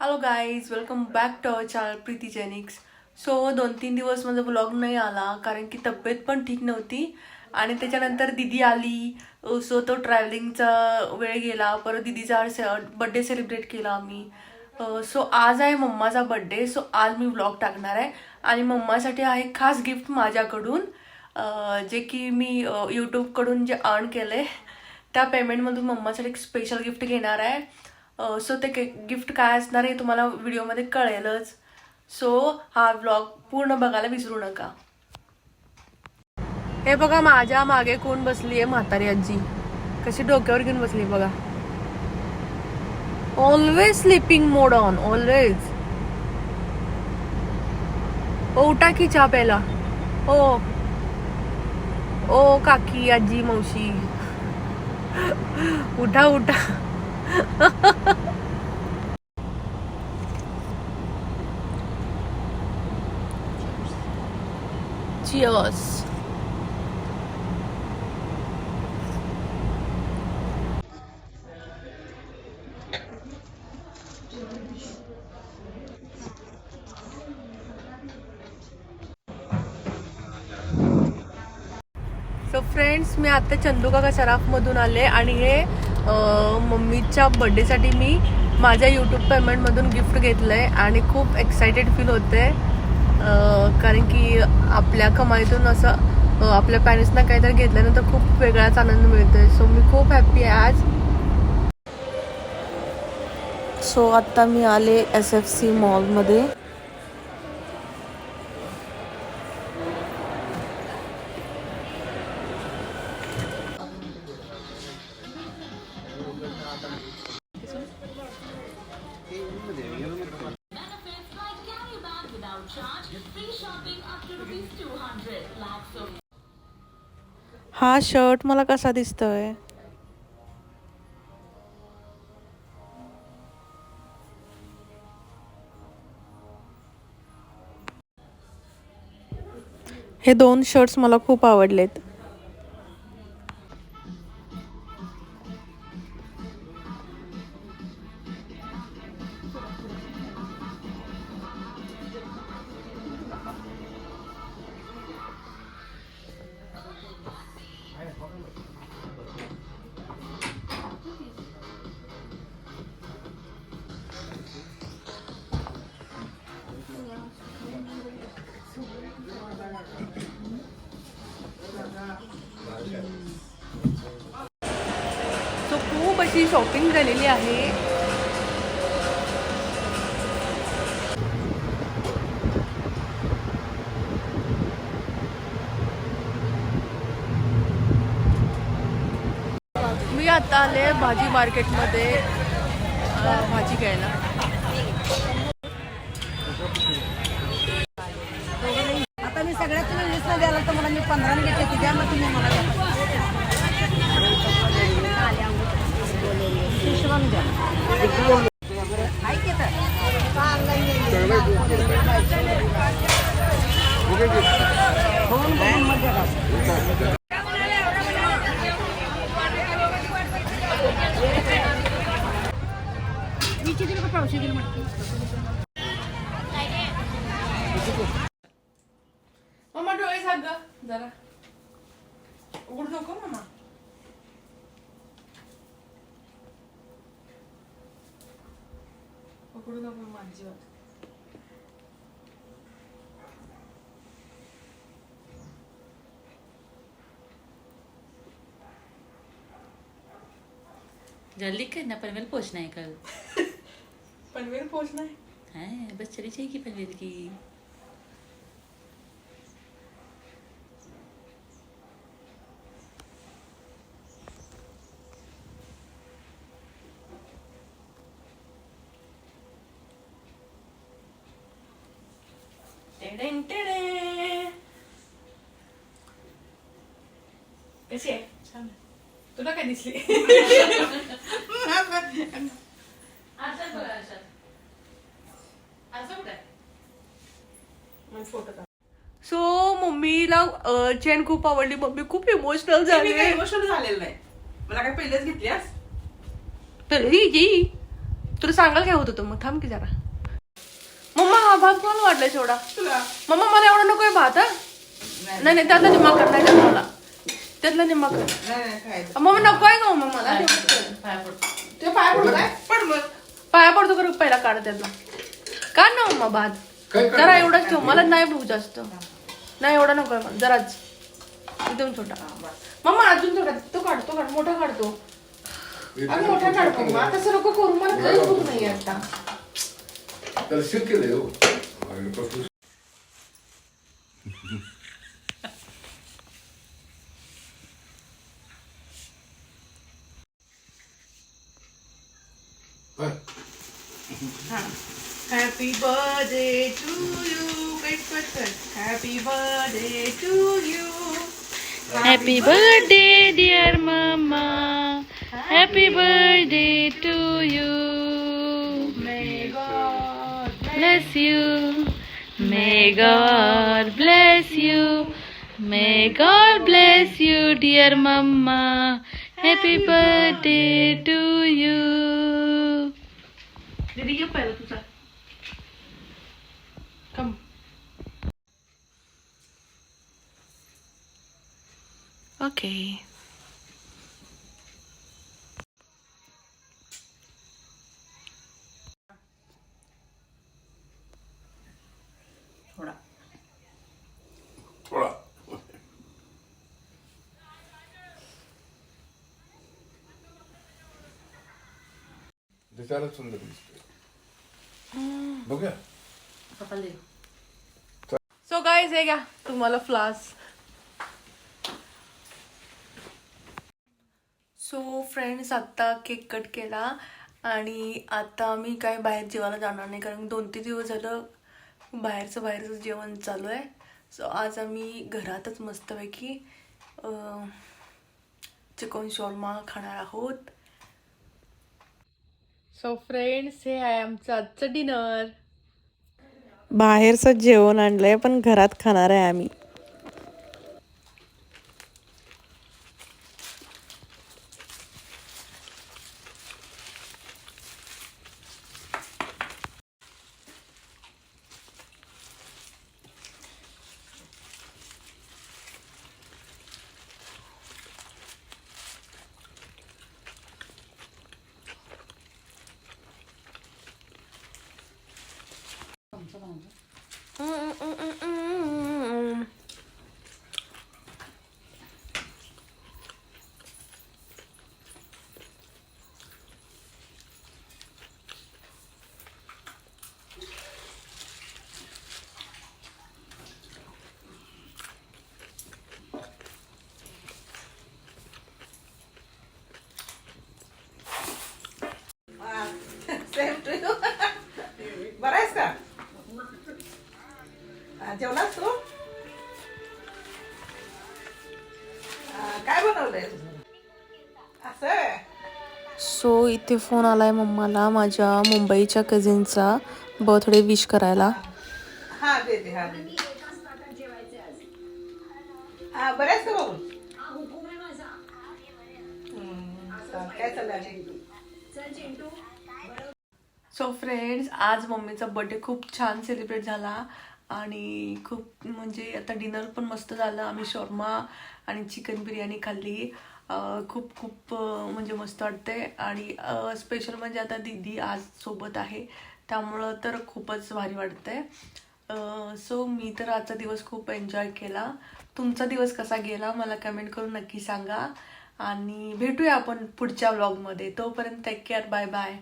Hello guys, welcome back to our channel Preeti जेनिक्स. So 2-3 दिवस माझा ब्लॉग नाही आला कारण की तब्येत पण ठीक नव्हती आणि त्याच्यानंतर दिदी आली. सो तो ट्रॅव्हलिंगचा वेळ गेला. परत दिदीचा बड्डे सेलिब्रेट केला आम्ही. सो आज आहे मम्माचा बड्डे. सो आज मी व्लॉग टाकणार आहे आणि मम्मासाठी आहे खास गिफ्ट माझ्याकडून, जे की मी यूट्यूबकडून जे अर्न केलं आहे त्या पेमेंटमधून मम्मासाठी एक स्पेशल गिफ्ट घेणार आहे. सो ते गिफ्ट काय असणार हे तुम्हाला व्हिडिओमध्ये कळेलच. सो हा व्लॉग पूर्ण बघायला विसरू नका. हे बघा माझ्या मागे कोण बसली आहे, म्हातारी आजी कशी डोक्यावर घेऊन बसली बघा. Always sleeping mode on, always. ओ उठा की चहा प्यायला. ओ ओ काकी आजी मावशी उठा उठा. Cheers. सो फ्रेंड्स, मी आता चंदूकाका सराफमधून आले आणि हे मम्मीच्या बड्डेसाठी मी माझ्या यूट्यूब पेमेंटमधून गिफ्ट घेतलं आहे आणि खूप एक्सायटेड फील होते. कारण की आपल्या कमाईतून असं आपल्या पॅरेंट्सना काहीतरी घेतल्यानंतर खूप वेगळाच आनंद मिळतोय. सो मी खूप हॅप्पी आहे आज. सो आत्ता मी आले SFC मॉलमध्ये. हा शर्ट मला कसा दिसतोय? हे 2 शर्ट्स मला खूप आवडलेत. सो खूप अशी शॉपिंग झालेली आहे. मी आता आले भाजी मार्केटमध्ये भाजी घ्यायला. आता मी सगळ्यात तुम्ही 20 द्यायला तर मला मी 15 घेते ती द्या, मग तुम्ही मला हिशोबाने द्या. ऐक तर वीची दिली का पावशी दिली म्हटली. मम्मा डोळे झाक ग जरा. उघड नको मम्मा. उघडू नको माझी वाट. जल्दी करना, पनवेल पहुंचना है कल. पनवेल पोहोचना है. हाँ, बस चली जाएगी पनवेल की. टेडेन टेडे. कशी आहे? छान आहे. तुला काय दिसली? सो मम्मीला चेन खूप आवडली. मम्मी खूप इमोशनल झाली. इमोशनल झालेलं नाही. मला काय पहिलेच घेतलीस? तर ही तुला सांगायला काय होत होतं मग थांब की जरा. मम्मा हा भात कोणाला वाटलाय एवढा? मम्मा मला एवढा नकोय भात हा. नाही नाही त्यातला निम्मा कर, नाही मला त्यातला निम्मा कर. मम्मा नकोय का मम्मा मला ते पाया पडतो काय? पड मग पाया पडतो कर पहिला काढ त्यातला. काढ ना मम्मा भात जरा एवढाच ठेव, मला नाही भूक जास्त. नाही एवढा नकोय मला, जराच एकदम छोटा. मम्मा अजून थोडा तो काढतो, मोठा काढतो. अरे मोठा काढ मम्मा, तसं नको करू, मला काही भूक नाही आता. त्याला शिक केलंय हो. Happy birthday to you. Happy birthday to you. Happy birthday dear mumma. Happy birthday to you. May God Bless you. May God bless you. May God bless you, dear mama. Happy birthday to you. दीदी ये पहिला तुझा. कम. Okay. थोडा थोडा दिसायला सुंदर दिसतोय. बघा पप्पाला दे. सो गाइस हे घ्या तुम्हाला फ्लास्क. सो फ्रेंड्स आत्ता केक कट केला आणि आता मी काय बाहेर जेवायला जाणार नाही, कारण 2-3 दिवस झालं बाहेरचं जेवण चालू आहे. सो आज आम्ही घरातच मस्तपैकी चिकन शॉर्मा खाणार आहोत. सो फ्रेंड्स हे आहे आमचं आजचं डिनर. बाहेरचं जेवण आणलंय पण घरात खाणार आहे आम्ही. Same to you. बरं आहेस का? जेवलास तू? काय बनवलंय असं? सो इथे फोन आलाय मम्माला माझ्या मुंबईच्या कझिनचा बर्थडे विश करायला. हा दे दे. हा बरं आहेस का बघून? काय चाललंय? सो फ्रेंड्स आज मम्मीचा बर्थडे खूप छान सेलिब्रेट झाला आणि खूप म्हणजे आता डिनर पण मस्त झालं. आम्ही शॉर्मा आणि चिकन बिर्याणी खाल्ली. खूप म्हणजे मस्त वाटते आणि स्पेशल म्हणजे आता दीदी आज सोबत आहे त्यामुळं तर खूपच भारी वाटतंय. सो मी तर आजचा दिवस खूप एन्जॉय केला. तुमचा दिवस कसा गेला मला कमेंट करून नक्की सांगा आणि भेटूया आपण पुढच्या व्लॉगमध्ये. तोपर्यंत टेक केअर. Bye bye.